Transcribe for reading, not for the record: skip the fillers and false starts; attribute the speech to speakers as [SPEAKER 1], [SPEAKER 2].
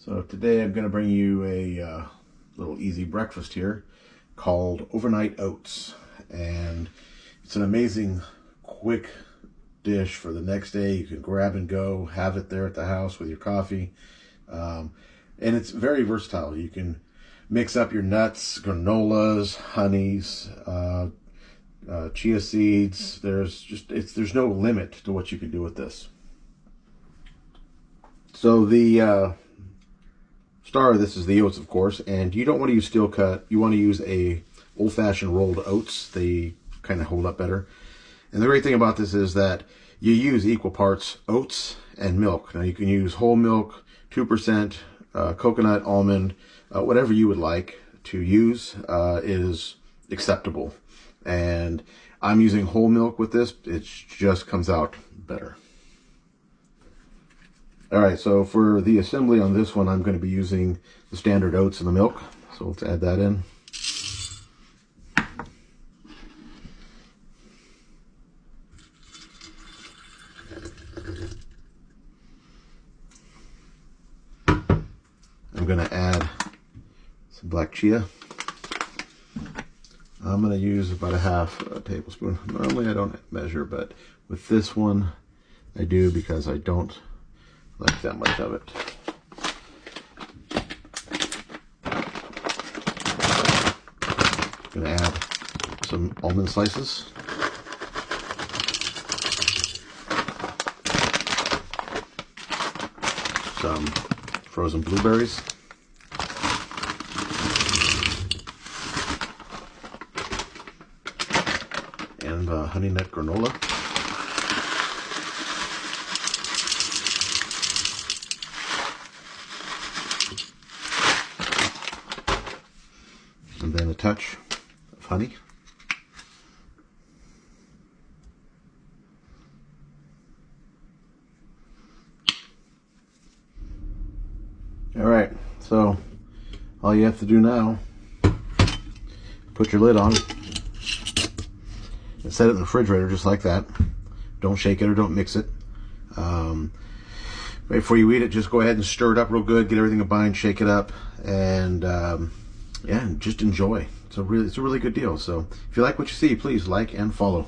[SPEAKER 1] So today I'm going to bring you a little easy breakfast here called overnight oats, and it's an amazing quick dish for the next day. You can grab and go, have it there at the house with your coffee, and it's very versatile. You can mix up your nuts, granolas, honeys, chia seeds. There's no limit to what you can do with this. So the star of this is the oats, of course, and you don't want to use steel cut. You want to use a old-fashioned rolled oats. They kind of hold up better. And the great thing about this is that you use equal parts oats and milk. Now you can use whole milk, 2%, coconut, almond, whatever you would like to use is acceptable. And I'm using whole milk with this. It just comes out better. All right, so for the assembly on this one, I'm going to be using the standard oats and the milk. So let's add that in. I'm going to add some black chia. I'm going to use about a half a tablespoon. Normally I don't measure, but with this one I do because I don't like that much of it. I'm going to add some almond slices. Some frozen blueberries. And honey nut granola. And then a touch of honey. All right, so all you have to do now, put your lid on and set it in the refrigerator just like that. Don't shake it or don't mix it. Right before you eat it, just go ahead and stir it up real good, get everything combined, shake it up, and yeah, just enjoy. It's a really good deal. So if you like what you see, please like and follow.